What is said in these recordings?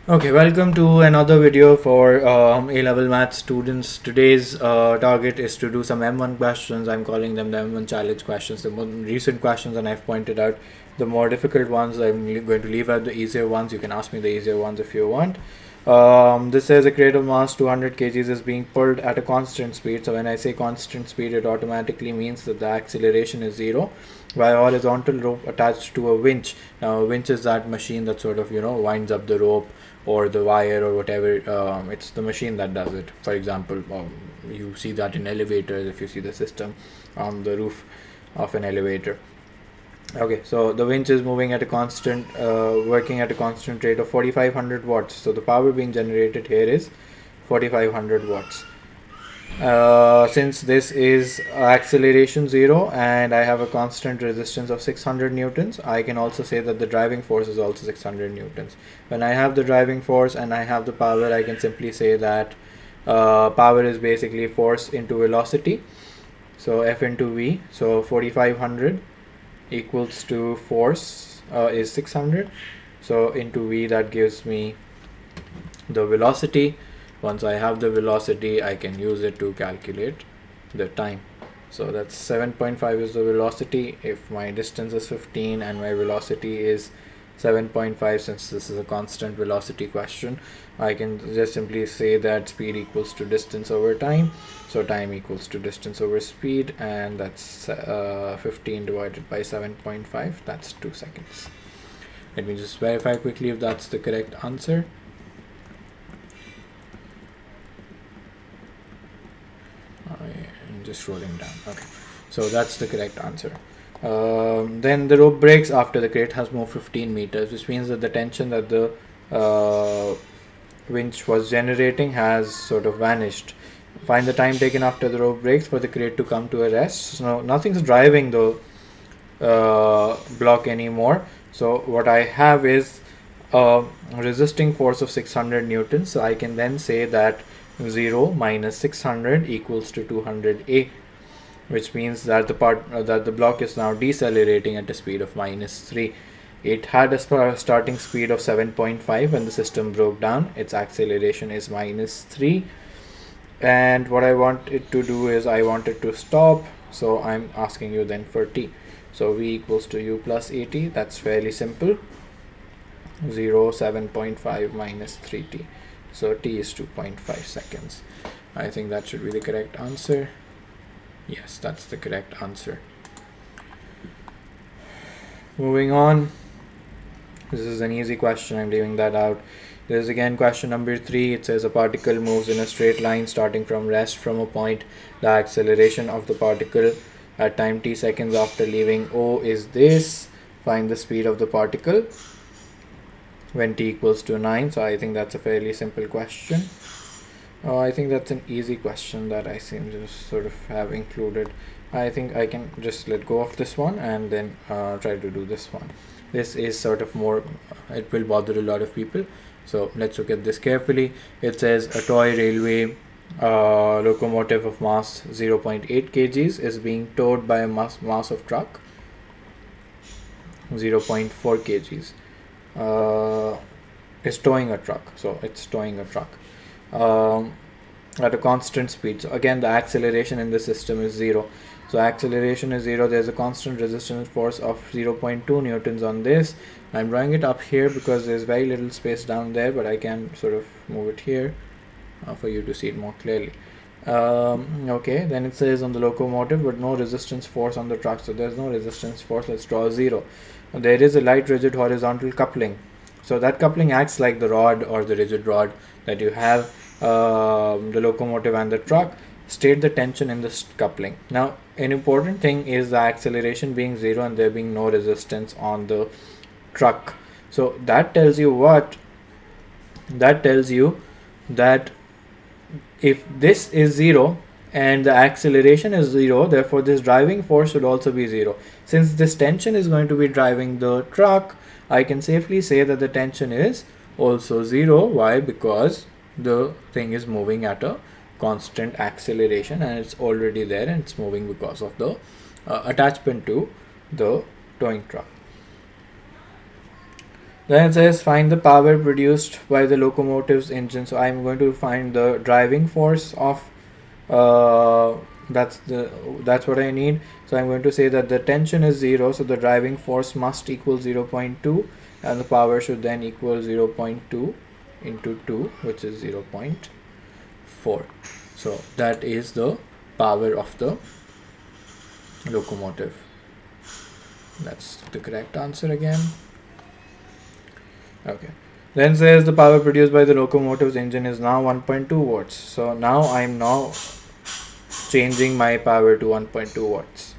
Okay, welcome to another video for A-level math students. Today's target is to do some M1 questions. I'm calling them the M1 challenge questions, the more recent questions, and I've pointed out the more difficult ones. Going to leave out the easier ones. You can ask me the easier ones if you want. This says a crate of mass 200 kgs is being pulled at a constant speed. So when I say constant speed, it automatically means that the acceleration is zero by a horizontal rope attached to a winch. Now, a winch is that machine that sort of winds up the rope or the wire or whatever. It's the machine that does it. For example, you see that in elevators if you see the system on the roof of an elevator. Okay, so the winch is moving at a constant, working at a constant rate of 4500 watts. So the power being generated here is 4500 watts. Since this is acceleration 0 and I have a constant resistance of 600 newtons, I can also say that the driving force is also 600 newtons. When I have the driving force and I have the power, I can simply say that power is basically force into velocity. So F into V, so 4500 equals to force is 600. So into V, that gives me the velocity. Once I have the velocity, I can use it to calculate the time. So that's 7.5 is the velocity. If my distance is 15 and my velocity is 7.5, since this is a constant velocity question, I can just simply say that speed equals to distance over time. So time equals to distance over speed, and that's 15 divided by 7.5, that's 2 seconds. Let me just verify quickly if that's the correct answer. I'm just rolling down. Okay, so that's the correct answer. Then the rope breaks after the crate has moved 15 meters, which means that the tension that the winch was generating has sort of vanished. Find the time taken after the rope breaks for the crate to come to a rest. So nothing's driving the block anymore. So what I have is a resisting force of 600 newtons. So I can then say that 0 minus 600 equals to 200A, which means that the block is now decelerating at a speed of -3. It had a starting speed of 7.5 when the system broke down. Its acceleration is -3, and what I want it to do is I want it to stop. So I'm asking you then for t. So v equals to u plus at. That's fairly simple. 0, 7.5 minus 3t. So t is 2.5 seconds. I think that should be the correct answer. Yes, that's the correct answer. Moving on. This is an easy question. I'm leaving that out. There's again question number 3. It says a particle moves in a straight line starting from rest from a point. The acceleration of the particle at time t seconds after leaving O is this. Find the speed of the particle when t equals to 9. So I think that's a fairly simple question. I think that's an easy question that I seem to sort of have included. I think I can just let go of this one and then try to do this one. This is sort of more, it will bother a lot of people. So let's look at this carefully. It says a toy railway locomotive of mass 0.8 kgs is being towed by a mass of truck 0.4 kgs. Is towing a truck. So it's towing a truck. At a constant speed. So again, the acceleration in the system is 0. So acceleration is 0. There's a constant resistance force of 0.2 newtons on this. I'm drawing it up here because there's very little space down there, but I can sort of move it here for you to see it more clearly. Okay, then it says on the locomotive, but no resistance force on the truck. So there's no resistance force. Let's draw 0. There is a light rigid horizontal coupling. So that coupling acts like the rod or the rigid rod that you have, the locomotive and the truck. State the tension in this coupling. Now, an important thing is the acceleration being 0 and there being no resistance on the truck. So that tells you what? That tells you that if this is 0 and the acceleration is 0, therefore this driving force should also be 0. Since this tension is going to be driving the truck, I can safely say that the tension is also 0. Why? Because the thing is moving at a constant acceleration and it's already there and it's moving because of the attachment to the towing truck. Then it says find the power produced by the locomotive's engine. So I'm going to find the driving force of uh, that's what I need. So I'm going to say that the tension is 0, so the driving force must equal 0.2, and the power should then equal 0.2 into 2, which is 0.4. So that is the power of the locomotive. That's the correct answer again. Okay. Then says the power produced by the locomotive's engine is now 1.2 watts. So now I'm now changing my power to 1.2 watts.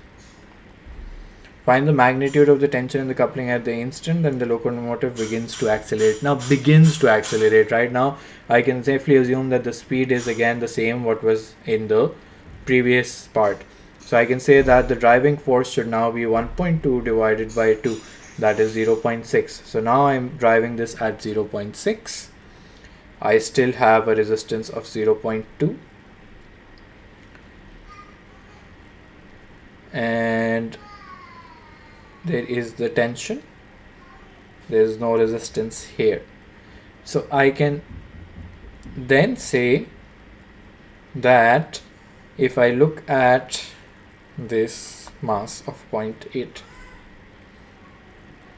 Find the magnitude of the tension in the coupling at the instant then the locomotive begins to accelerate. Now begins to accelerate. Right now I can safely assume that the speed is again the same what was in the previous part. So I can say that the driving force should now be 1.2 divided by 2, that is 0.6. So now I'm driving this at 0.6. I still have a resistance of 0.2, and there is the tension, there is no resistance here. So I can then say that if I look at this mass of 0.8,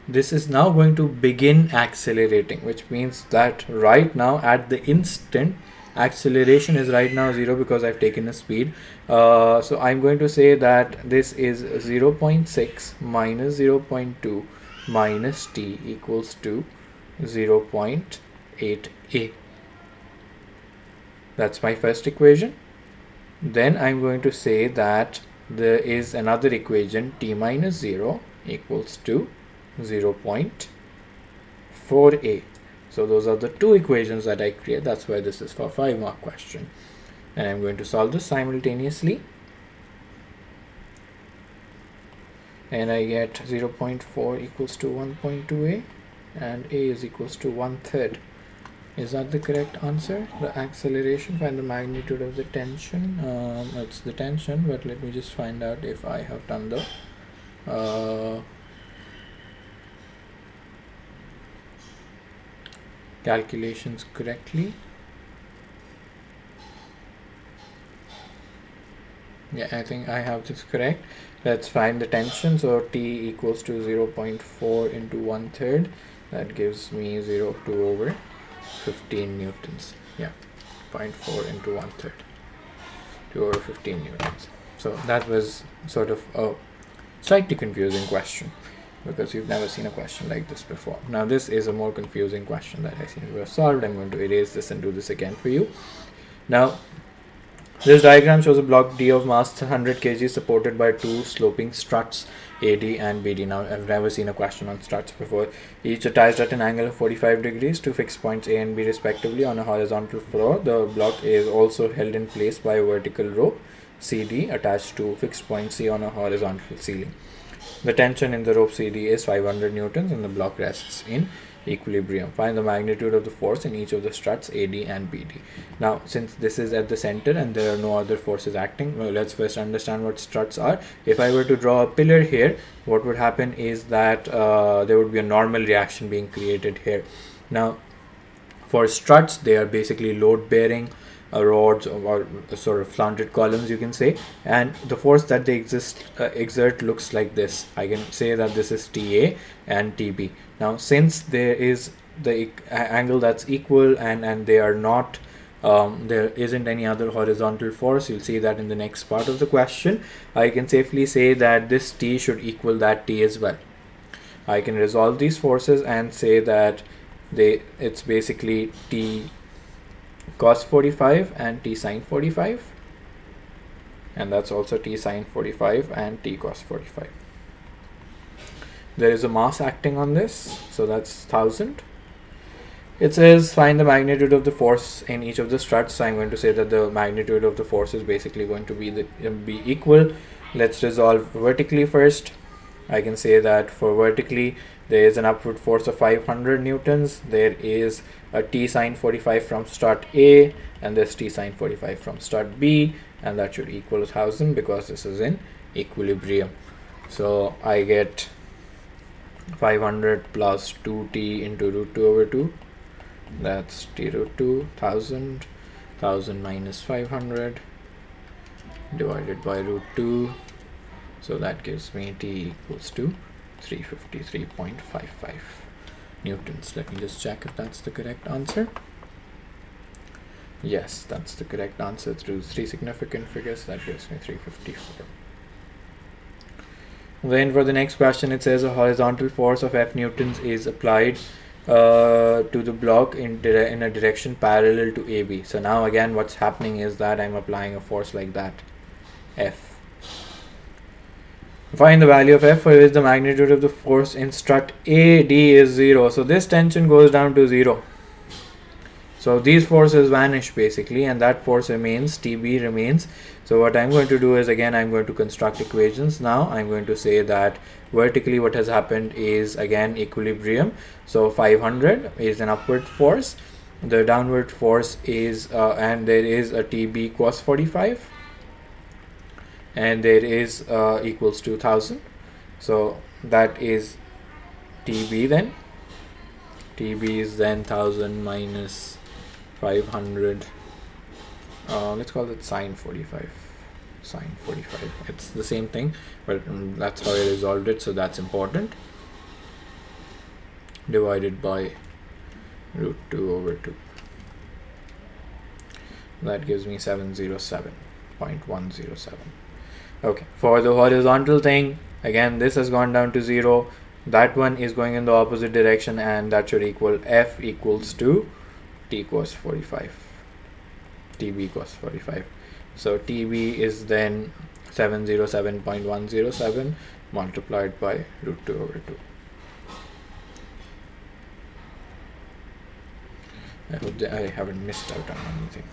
this is now going to begin accelerating, which means that right now at the instant acceleration is right now 0 because I've taken a speed. So I'm going to say that this is 0.6 minus 0.2 minus t equals to 0.8a. That's my first equation. Then I'm going to say that there is another equation, t minus 0 equals to 0.4a. So those are the two equations that I create. That's why this is for 5-mark question. And I'm going to solve this simultaneously. And I get 0.4 equals to 1.2a and a is equals to 1/3. Is that the correct answer? The acceleration, find the magnitude of the tension. It's the tension, but let me just find out if I have done the calculations correctly. Yeah, I think I have this correct. Let's find the tension. So T equals to 0.4 into 1/3. That gives me 0.2 over 15 newtons. Yeah, 0.4 into 1/3. 2 over 15 newtons. So that was sort of a slightly confusing question because you've never seen a question like this before. Now this is a more confusing question that I seem to have solved. I'm going to erase this and do this again for you. Now this diagram shows a block D of mass 100 kg supported by two sloping struts AD and BD. Now I've never seen a question on struts before. Each attached at an angle of 45 degrees to fixed points A and B respectively on a horizontal floor. The block is also held in place by a vertical rope CD attached to fixed point C on a horizontal ceiling. The tension in the rope CD is 500 newtons and the block rests in equilibrium. Find the magnitude of the force in each of the struts AD and BD. Now since this is at the center and there are no other forces acting, well, let's first understand what struts are. If I were to draw a pillar here, what would happen is that there would be a normal reaction being created here. Now for struts, they are basically load bearing rods or sort of slanted columns, you can say, and the force that they exert looks like this. I can say that this is TA and TB. Now since there is the angle that's equal and they are not there isn't any other horizontal force, you'll see that in the next part of the question, I can safely say that this T should equal that T as well. I can resolve these forces and say that it's basically T cos 45 and T sine 45, and that's also T sine 45 and T cos 45. There is a mass acting on this, so that's 1000. It says find the magnitude of the force in each of the struts. So I'm going to say that the magnitude of the force is basically going to be equal. Let's resolve vertically first. I can say that for vertically there is an upward force of 500 newtons. There is a T sine 45 from strut A and there's T sine 45 from strut B, and that should equal 1000 because this is in equilibrium. So I get 500 plus 2t into root 2 over 2, that's t root 2, 1000, 1000 minus 500 divided by root 2, so that gives me t equals to 353.55 newtons. Let me just check if that's the correct answer. Yes, that's the correct answer through 3 significant figures. That gives me 354. Then for the next question, it says a horizontal force of F newtons is applied to the block in a direction parallel to AB. So now again what's happening is that I'm applying a force like that, F. Find the value of F, for which the magnitude of the force in strut AD is 0. So this tension goes down to 0. So these forces vanish basically, and that force remains, TB remains. So what I'm going to do is, again, I'm going to construct equations. Now I'm going to say that vertically what has happened is again equilibrium. So 500 is an upward force, the downward force is and there is a TB cos 45, and there is equals to 1000. So that is TB then. TB is then 1000 minus 500. Let's call it sine 45. Sine 45. It's the same thing, but that's how I resolved it, so that's important. Divided by root 2 over 2. That gives me 707.107. Okay, for the horizontal thing, again, this has gone down to 0. That one is going in the opposite direction, and that should equal F equals to T cos 45. TB cos 45. So TB is then 707.107 multiplied by root 2 over 2. I hope that I haven't missed out on anything.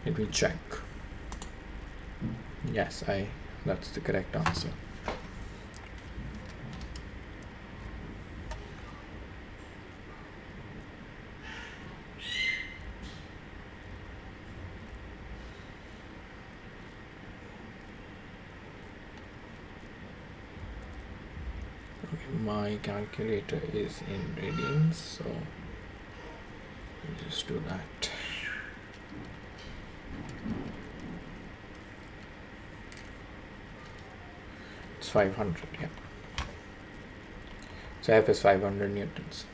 Let me check. Yes, that's the correct answer. My calculator is in radians, so I'll just do that. It's 500, yeah. So F is 500 newtons.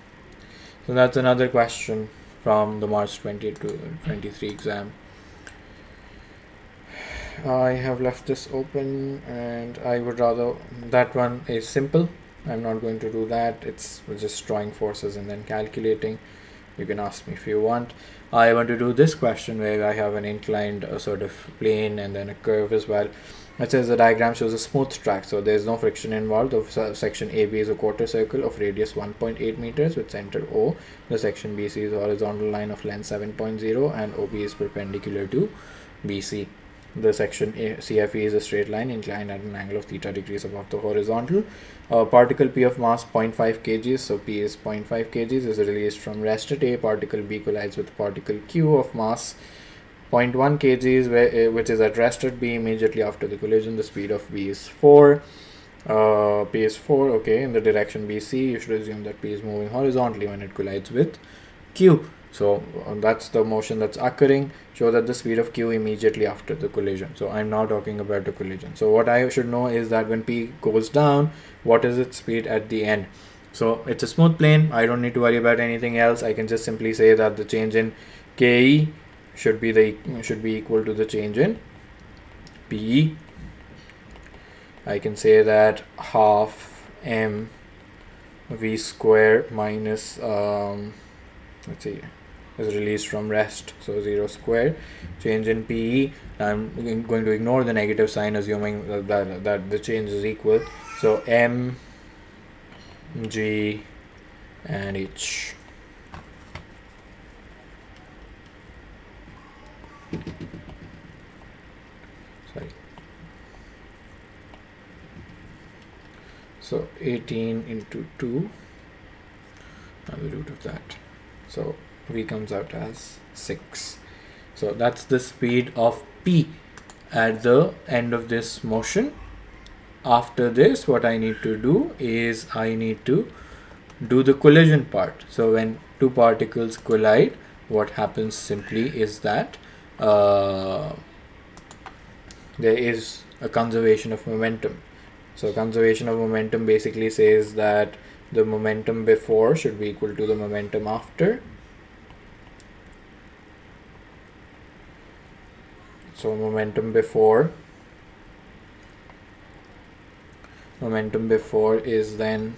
So that's another question from the March 2023 exam. I have left this open, and I would rather, that one is simple. I'm not going to do that. It's just drawing forces and then calculating. You can ask me if you want. I want to do this question where I have an inclined sort of plane and then a curve as well. It says the diagram shows a smooth track, so there's no friction involved. The section AB is a quarter circle of radius 1.8 meters with center O. The section BC is a horizontal line of length 7.0 and OB is perpendicular to BC. The section CFE is a straight line inclined at an angle of theta degrees above the horizontal. Particle P of mass 0.5 kg, so P is 0.5 kg, is released from rest at A. Particle B collides with particle Q of mass 0.1 kg, which is at rest at B. Immediately after the collision, the speed of B is 4. P is 4, okay. In the direction BC, you should assume that P is moving horizontally when it collides with Q. So that's the motion that's occurring. Show that the speed of Q immediately after the collision. So I'm now talking about the collision. So what I should know is that when P goes down, what is its speed at the end? So it's a smooth plane. I don't need to worry about anything else. I can just simply say that the change in KE should be equal to the change in PE. I can say that half m v square minus let's see, is released from rest, so 0 square. Change in PE, I'm going to ignore the negative sign, assuming that the change is equal. So M, G, and H. Sorry. So 18 into 2, and the root of that. So V comes out as 6. So that's the speed of P at the end of this motion. after this, what I need to do is I need to do the collision part. So when two particles collide, what happens simply is that there is a conservation of momentum. So conservation of momentum basically says that the momentum before should be equal to the momentum after. So momentum before is then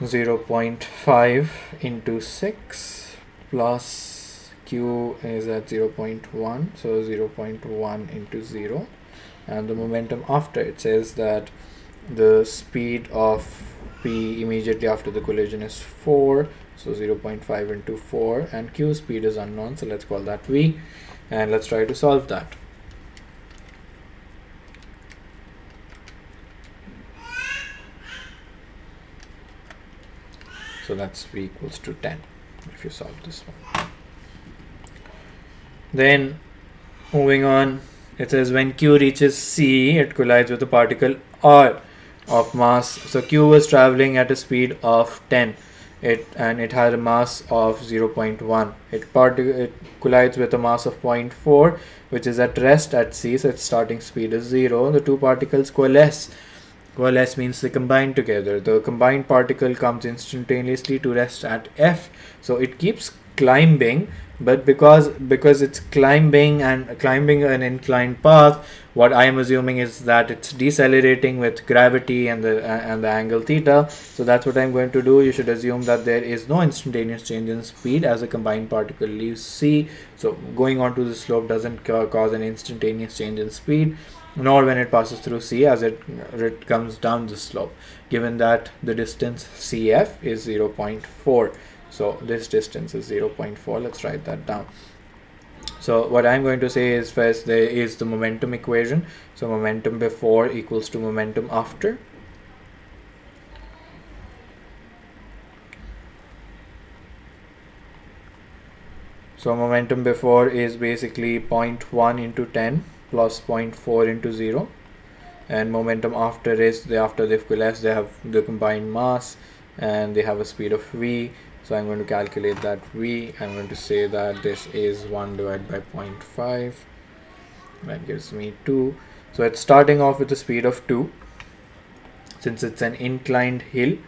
0.5 into 6 plus q is at 0.1, so 0.1 into 0, and the momentum after, it says that the speed of p immediately after the collision is 4, so 0.5 into 4, and q speed is unknown, so let's call that v, and let's try to solve that. So that's v equals to 10 if you solve this one. Then moving on, it says when q reaches c, it collides with a particle r of mass. So q was traveling at a speed of 10, and it had a mass of 0.1. It collides with a mass of 0.4, which is at rest at c, so its starting speed is 0. The two particles coalesce. Coalesce means they combine together. The combined particle comes instantaneously to rest at f. So it keeps climbing, but because it's climbing an inclined path, what I am assuming is that it's decelerating with gravity and the angle theta. So that's what I'm going to do. You should assume that there is no instantaneous change in speed as a combined particle leaves c. So going on to the slope doesn't cause an instantaneous change in speed, nor when it passes through c as it comes down the slope, given that the distance cf is 0.4. So this distance is 0.4. Let's write that down. So what I'm going to say is, first there is the momentum equation. So momentum before equals to momentum after. So momentum before is basically 0.1 into 10 plus 0.4 into 0, and momentum after is after they've coalesced, they have the combined mass and they have a speed of v. So I'm going to calculate that v. I'm going to say that this is 1 divided by 0.5. That gives me 2. So it's starting off with a speed of 2. Since it's an inclined hill,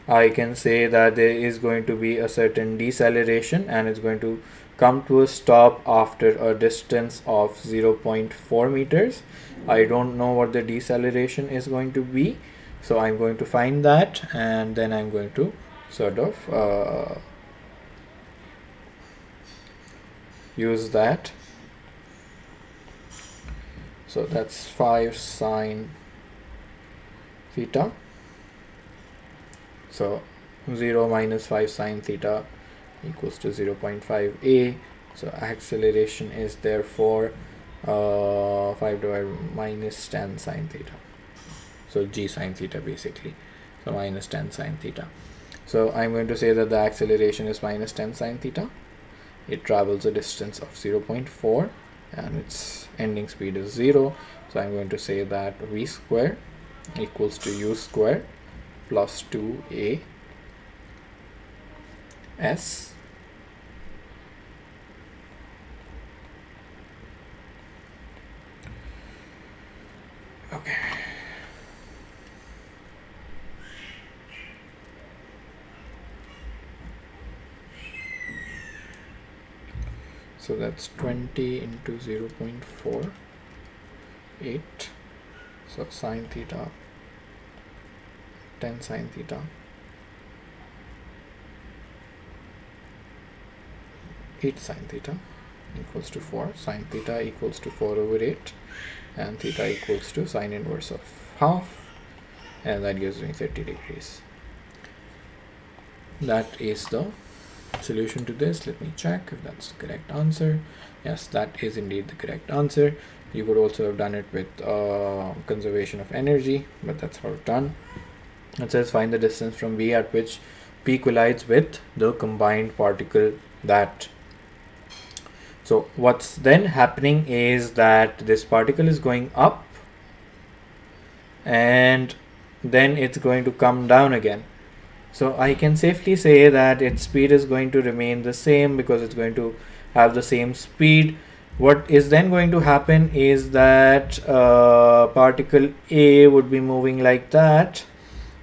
I can say that there is going to be a certain deceleration, and it's going to come to a stop after a distance of 0.4 meters. I don't know what the deceleration is going to be, so I'm going to find that, and then I'm going to sort of use that. So that's 5 sine theta. So 0 minus 5 sine theta equals to 0.5a. So acceleration is therefore 5 divided minus 10 sine theta. So g sine theta basically. So minus 10 sine theta. So I'm going to say that the acceleration is minus 10 sine theta. It travels a distance of 0.4 and its ending speed is 0. So I'm going to say that v square equals to u square plus 2a s okay. So that's 20 into 0.48. So sine theta, 10 sine theta, 8 sine theta equals to 4. Sine theta equals to 4 over 8, and theta equals to sine inverse of half, and that gives me 30 degrees. That is the solution to this. Let me check if that's the correct answer. Yes, that is indeed the correct answer. You could also have done it with conservation of energy, but that's how it's done. It says find the distance from V at which P collides with the combined particle that So what's then happening is that this particle is going up and then it's going to come down again. So I can safely say that its speed is going to remain the same because it's going to have the same speed. What is then going to happen is that particle A would be moving like that.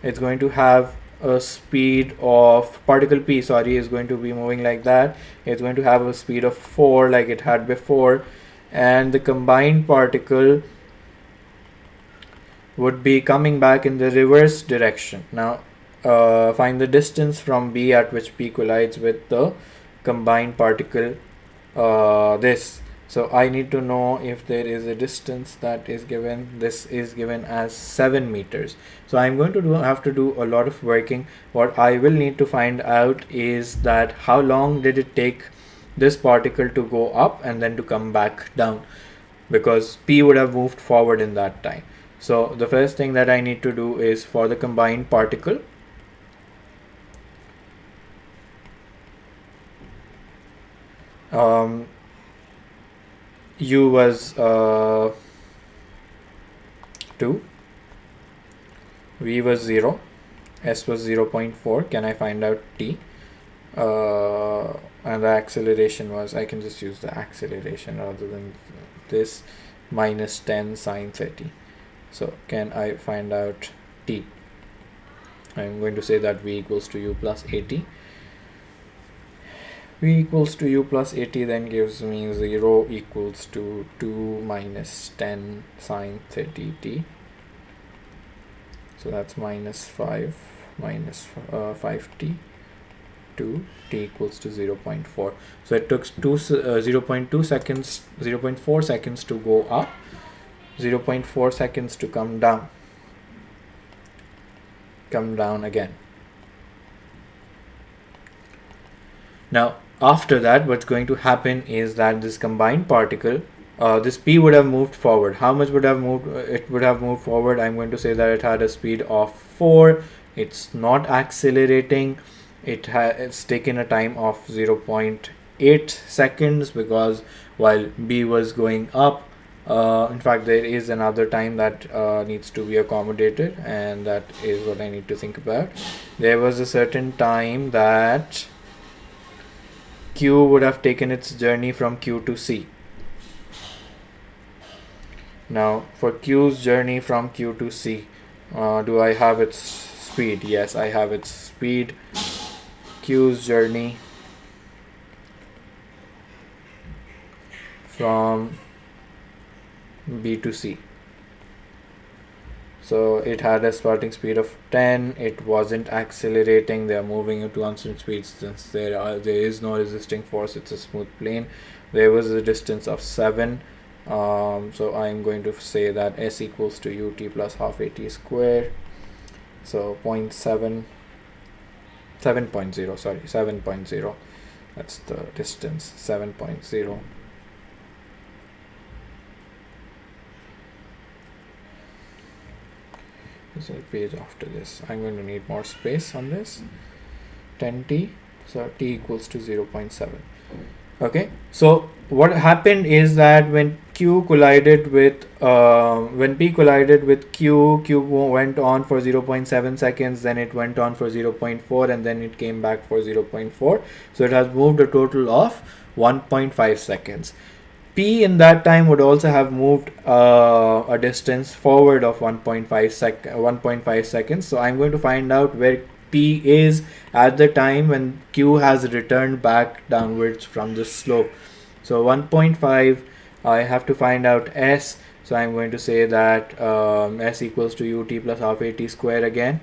It's going to have a speed of particle P, sorry, is going to be moving like that. It's going to have a speed of 4 like it had before, and the combined particle would be coming back in the reverse direction. Now find the distance from B at which P collides with the combined particle, this. So I need to know if there is a distance that is given. This is given as 7 meters. So I'm going to have to do a lot of working. What I will need to find out is that how long did it take this particle to go up and then to come back down, because P would have moved forward in that time. So the first thing that I need to do is for the combined particle, U was 2, V was 0, S was 0.4. Can I find out T? And the acceleration was, I can just use the acceleration rather than this, minus 10 sine 30. So can I find out T? I'm going to say that V equals to U plus 80. V equals to U plus 80 then gives me 0 equals to 2 minus 10 sine 30 t. So that's minus 5 minus 5t, 2 t equals to 0.4. So it took 0.2 seconds, 0.4 seconds to go up, 0.4 seconds to come down again. Now after that, what's going to happen is that this combined particle, this P would have moved forward. How much would have moved? It would have moved forward. I'm going to say that it had a speed of 4. It's not accelerating. It's taken a time of 0.8 seconds because while B was going up, in fact, there is another time that needs to be accommodated, and that is what I need to think about. There was a certain time that Q would have taken its journey from Q to C. Now for Q's journey from Q to C, do I have its speed? Yes, I have its speed. Q's journey from B to C. So it had a starting speed of 10. It wasn't accelerating. They are moving at constant speeds since there is no resisting force. It's a smooth plane. There was a distance of 7. So I'm going to say that S equals to ut plus half at square. So 7.0, sorry, 7.0. That's the distance, 7.0. There's a page after this. I'm going to need more space on this. 10t, so t equals to 0.7. Okay, so what happened is that when Q collided with when P collided with Q went on for 0.7 seconds, then it went on for 0.4, and then it came back for 0.4. So it has moved a total of 1.5 seconds. P in that time would also have moved a distance forward of 1.5 seconds. So I'm going to find out where P is at the time when Q has returned back downwards from the slope. So 1.5, I have to find out S. So I'm going to say that S equals to ut plus half at square again.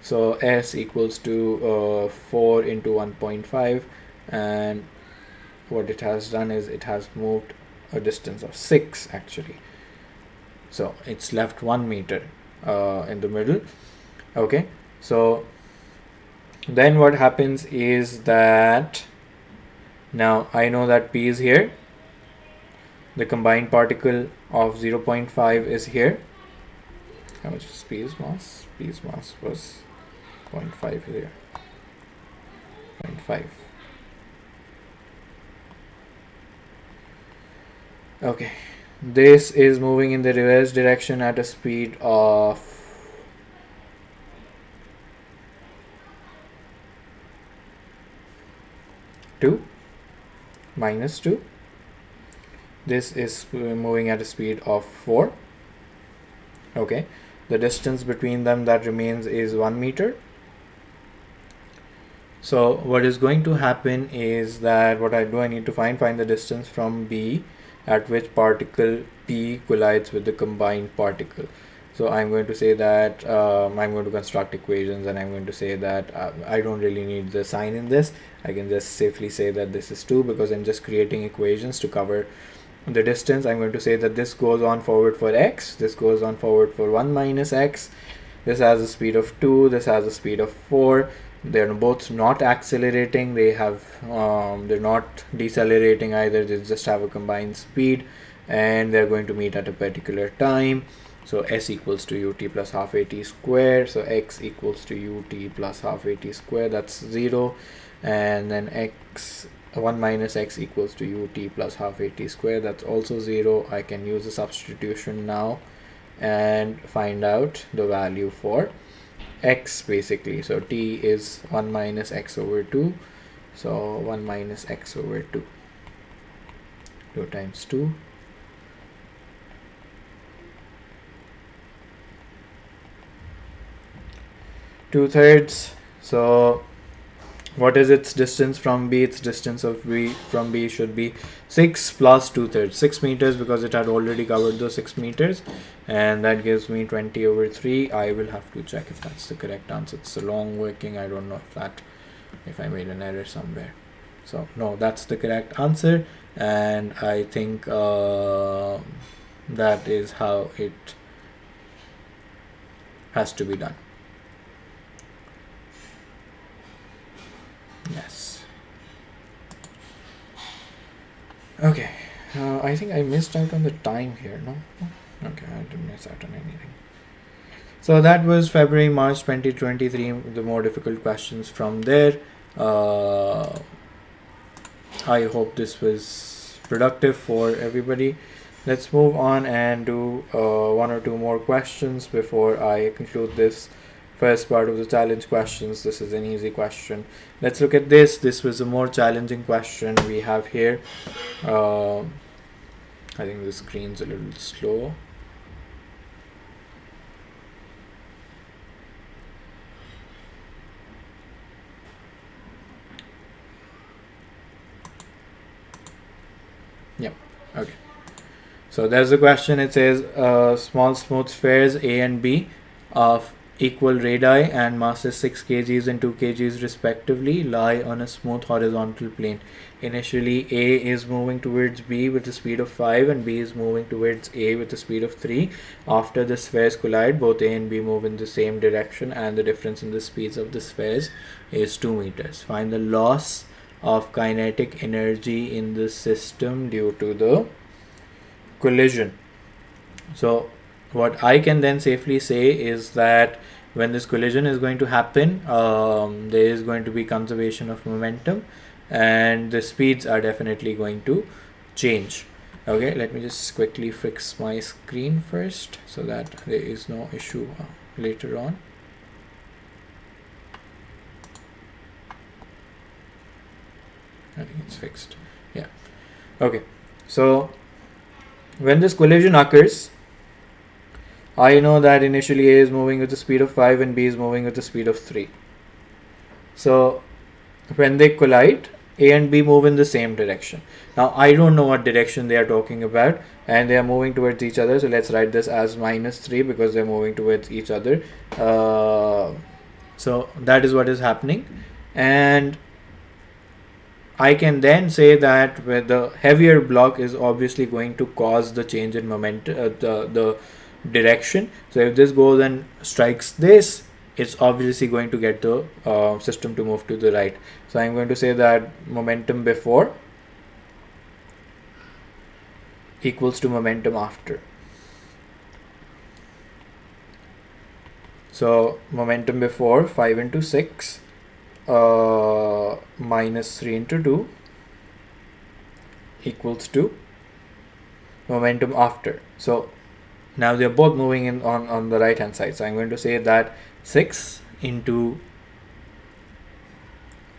So S equals to 4 into 1.5, and what it has done is it has moved a distance of 6 actually. So it's left 1 meter in the middle. Okay, so then what happens is that now I know that P is here, the combined particle of 0.5 is here. How much is P's mass? P's mass was 0.5 here, 0.5. Okay, this is moving in the reverse direction at a speed of 2 minus 2. This is moving at a speed of 4. Okay, the distance between them that remains is 1 meter. So what is going to happen is that what I need to find the distance from B at which particle P collides with the combined particle. So I'm going to say that I'm going to construct equations, and I'm going to say that I don't really need the sign in this. I can just safely say that this is 2 because I'm just creating equations to cover the distance. I'm going to say that this goes on forward for x, this goes on forward for 1 minus x, this has a speed of 2, this has a speed of 4. They're both not accelerating, they're not decelerating either, they just have a combined speed, and they're going to meet at a particular time. So s equals to ut plus half at square, so x equals to ut plus half at square, that's 0, and then 1 minus x equals to ut plus half at square, that's also 0. I can use the substitution now and find out the value for x basically. So t is 1 minus x over 2, so 1 minus x over 2, 2 times 2, two-thirds. So what is its distance from B? Its distance of B from B should be 6 plus 2/3, 6 meters, because it had already covered those 6 meters, and that gives me 20 over 3. I will have to check if that's the correct answer. It's a long working, I don't know if I made an error somewhere. So no, that's the correct answer, and I think that is how it has to be done. Yes. Okay. I think I missed out on the time here, no? Okay, I didn't miss out on anything. So that was February, March 2023, the more difficult questions from there. I hope this was productive for everybody. Let's move on and do 1 or 2 more questions before I conclude this first part of the challenge questions. This is an easy question. Let's look at this. This was a more challenging question we have here. I think the screen's a little slow. Yep. Okay. So there's a question. It says small smooth spheres A and B of equal radii and masses 6 kgs and 2 kgs respectively lie on a smooth horizontal plane. Initially A is moving towards B with a speed of 5 and B is moving towards A with a speed of 3. After the spheres collide, both A and B move in the same direction, and the difference in the speeds of the spheres is 2 meters. Find the loss of kinetic energy in the system due to the collision. So what I can then safely say is that when this collision is going to happen, there is going to be conservation of momentum, and the speeds are definitely going to change. Okay, let me just quickly fix my screen first so that there is no issue later on. I think it's fixed. Yeah. Okay, so when this collision occurs, I know that initially A is moving with the speed of 5 and B is moving with the speed of 3. So when they collide, A and B move in the same direction. Now I don't know what direction they are talking about, and they are moving towards each other. So let's write this as -3 because they're moving towards each other. So that is what is happening, and I can then say that where the heavier block is obviously going to cause the change in momentum, the direction. So if this goes and strikes this, it's obviously going to get the system to move to the right. So I'm going to say that momentum before equals to momentum after. So momentum before 5 into 6 minus 3 into 2 equals to momentum after. So now they're both moving in on the right hand side. So I'm going to say that 6 into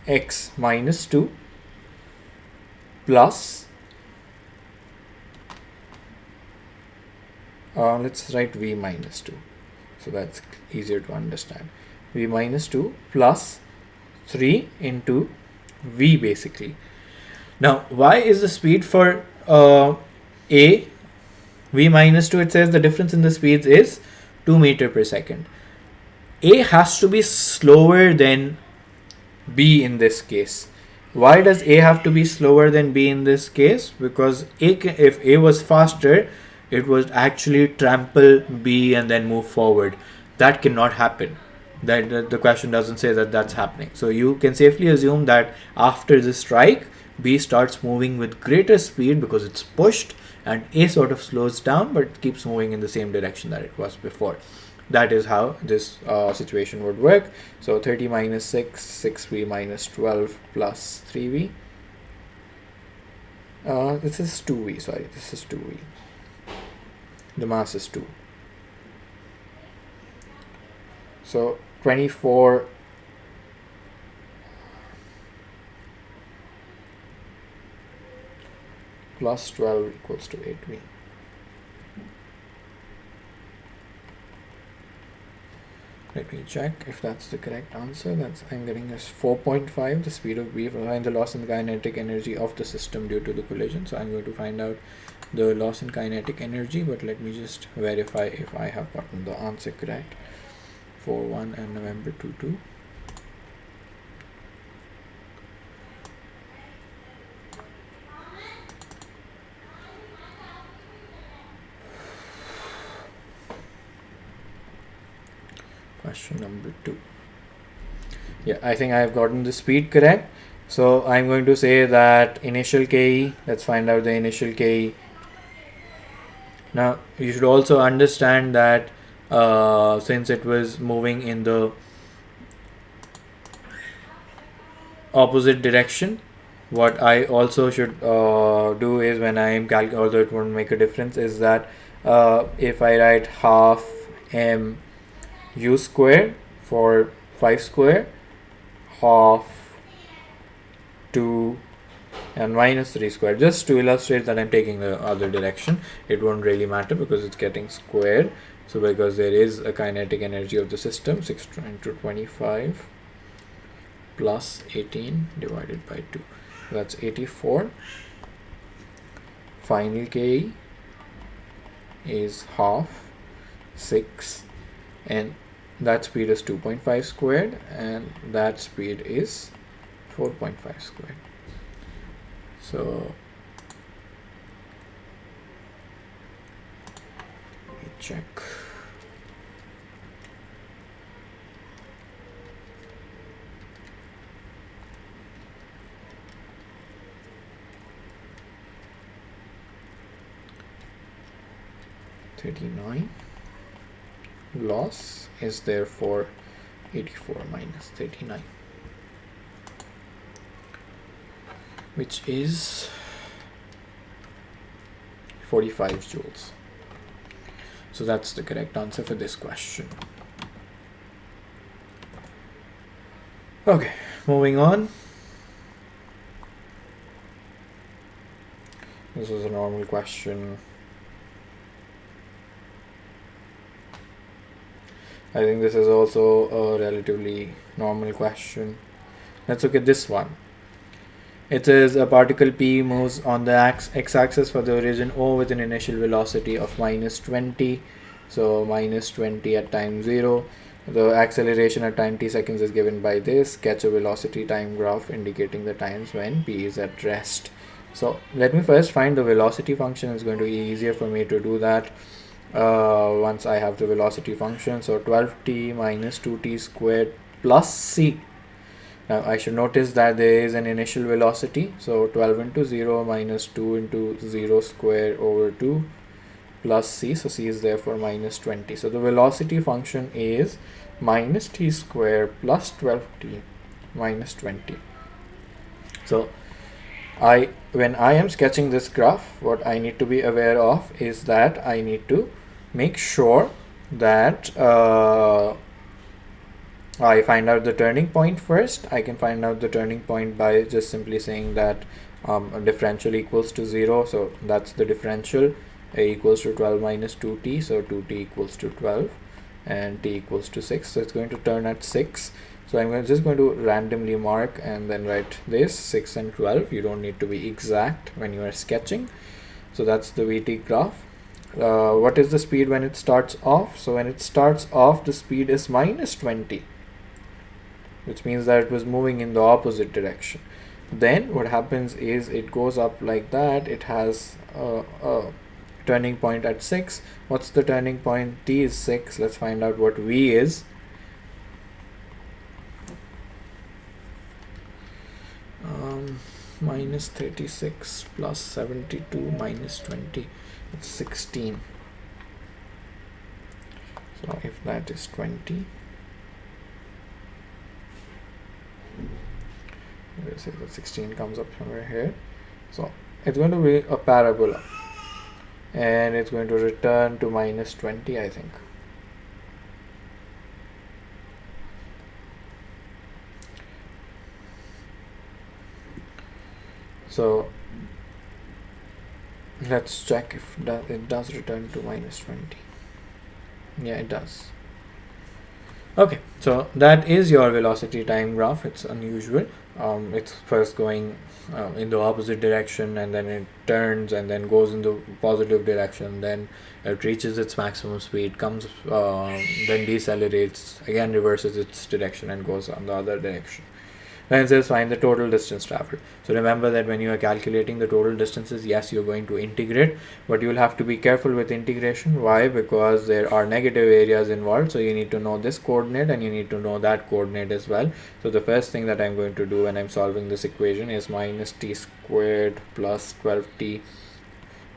x minus 2 plus let's write v minus 2, so that's easier to understand. V minus 2 plus 3 into v basically. Now why is the speed for a v minus 2, it says the difference in the speeds is 2 meter per second. A has to be slower than b in this case. Why does a have to be slower than b in this case? Because if a was faster, it would actually trample b and then move forward. That cannot happen. That the question doesn't say that that's happening. So you can safely assume that after the strike, b starts moving with greater speed because it's pushed, and a sort of slows down but keeps moving in the same direction that it was before. That is how this situation would work. So 30 minus 6, 6v minus 12 plus 3v. This is 2v, sorry, this is 2v. The mass is 2. So 24 plus 12 equals to 8v. Let me check if that's the correct answer. That's I'm getting is 4.5. The speed of b, find the loss in kinetic energy of the system due to the collision. So I'm going to find out the loss in kinetic energy, but let me just verify if I have gotten the answer correct. 4-1 and November 2-2. Question number 2. Yeah, I think I have gotten the speed correct. So I'm going to say that initial KE, let's find out the initial KE. Now you should also understand that since it was moving in the opposite direction, what I also should do is when I am calculating, although it won't make a difference, is that if I write half m u square for 5 square, half 2 and minus 3 square, just to illustrate that I'm taking the other direction. It won't really matter because it's getting squared. So because there is a kinetic energy of the system, 6 into 25 plus 18 divided by 2, that's 84. Final KE is half 6, and that speed is 2.5 squared, and that speed is 4.5 squared. So let me check. $39. Loss is therefore 84 minus 39, which is 45 joules. So that's the correct answer for this question. Okay, moving on. This is a normal question. I think this is also a relatively normal question. Let's look at this one. It says a particle P moves on the x-axis for the origin O with an initial velocity of minus 20. So minus 20 at time 0. The acceleration at time t seconds is given by this. Sketch a velocity time graph indicating the times when P is at rest. So let me first find the velocity function. It's going to be easier for me to do that once I have the velocity function. So 12t minus 2t squared plus c. Now I should notice that there is an initial velocity. So 12 into 0 minus 2 into 0 square over 2 plus c. So c is therefore minus 20. So the velocity function is minus t square plus 12t minus 20. So when I am sketching this graph, what I need to be aware of is that I need to make sure that I find out the turning point first. I can find out the turning point by just simply saying that a differential equals to 0. So that's the differential. A equals to 12 minus 2t. So 2t equals to 12 and t equals to 6. So it's going to turn at 6. So I'm just going to randomly mark and then write this 6 and 12. You don't need to be exact when you are sketching. So that's the VT graph. What is the speed when it starts off? So when it starts off, the speed is minus 20, which means that it was moving in the opposite direction. Then what happens is it goes up like that. It has a turning point at 6. What's the turning point? T is 6. Let's find out what V is. Minus 36 plus 72 minus 20, it's 16. So if that is 20, let's say that 16 comes up somewhere here. So it's going to be a parabola and it's going to return to minus 20, I think. So let's check if it does return to minus 20. Yeah, it does. Okay, so that is your velocity time graph. It's unusual. It's first going in the opposite direction, and then it turns and then goes in the positive direction, then it reaches its maximum speed, comes then decelerates, again reverses its direction and goes on the other direction. Then it says find the total distance traveled. So remember that when you are calculating the total distances, yes, you're going to integrate, but you'll have to be careful with integration. Why? Because there are negative areas involved. So you need to know this coordinate and you need to know that coordinate as well. So the first thing that I'm going to do when I'm solving this equation is minus t squared plus 12t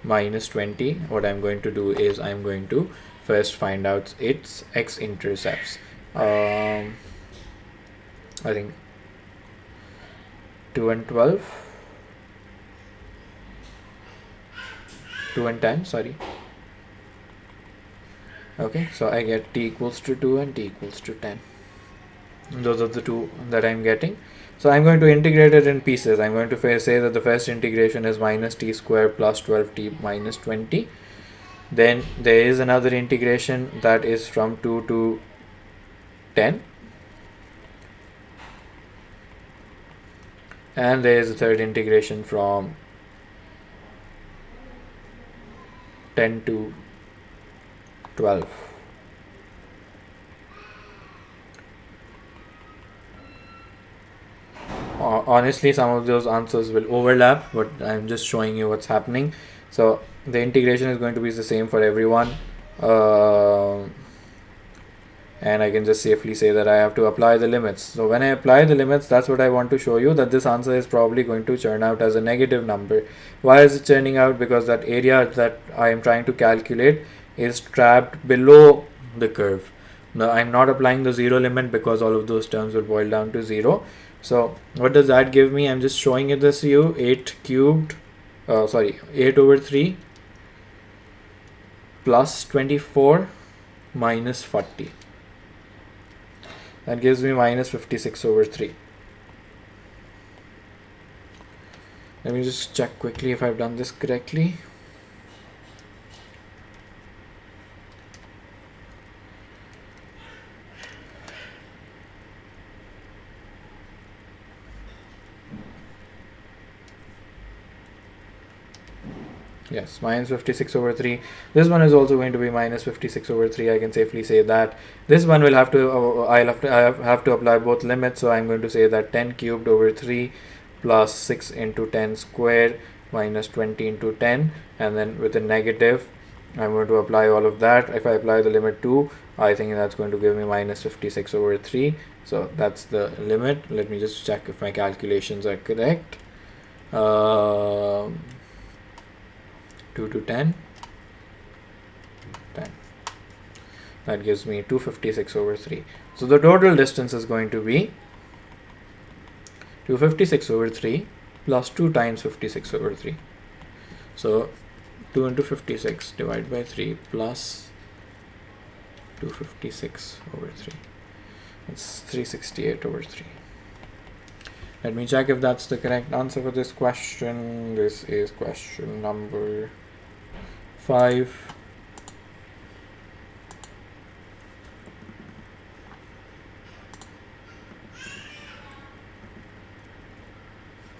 minus 20. What I'm going to do is I'm going to first find out its x-intercepts. I think 2 and 12, 2 and 10, sorry. Okay, so I get t equals to 2 and t equals to 10. Those are the two that I'm getting. So I'm going to integrate it in pieces. I'm going to say that the first integration is minus t squared plus 12t minus 20. Then there is another integration that is from 2 to 10. And there is a third integration from 10 to 12. Honestly, some of those answers will overlap, but I'm just showing you what's happening. So the integration is going to be the same for everyone. And I can just safely say that I have to apply the limits. So when I apply the limits, that's what I want to show you, that this answer is probably going to churn out as a negative number. Why is it churning out? Because that area that I am trying to calculate is trapped below the curve. Now I'm not applying the zero limit because all of those terms will boil down to 0. So what does that give me? I'm just showing it this to you. 8 cubed, 8 over 3 plus 24 minus 40. That gives me minus 56 over 3. Let me just check quickly if I've done this correctly. Yes, minus 56 over 3. This one is also going to be minus 56 over 3. I can safely say that. This one will have to, I have to apply both limits. So I'm going to say that 10 cubed over 3 plus 6 into 10 squared minus 20 into 10. And then with a negative, I'm going to apply all of that. If I apply the limit 2, I think that's going to give me minus 56 over 3. So that's the limit. Let me just check if my calculations are correct. 2 to 10, 10. That gives me 256 over 3. So the total distance is going to be 256 over 3 plus 2 times 56 over 3. So 2 into 56 divided by 3 plus 256 over 3. It's 368 over 3. Let me check if that's the correct answer for this question. This is question number 5.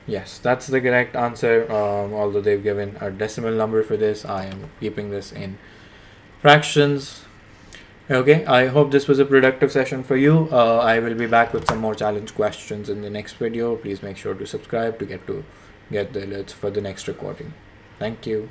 Yes, that's the correct answer. Although they've given a decimal number for this, I am keeping this in fractions. Okay, I hope this was a productive session for you. I will be back with some more challenge questions in the next video. Please make sure to subscribe to get the alerts for the next recording. Thank you.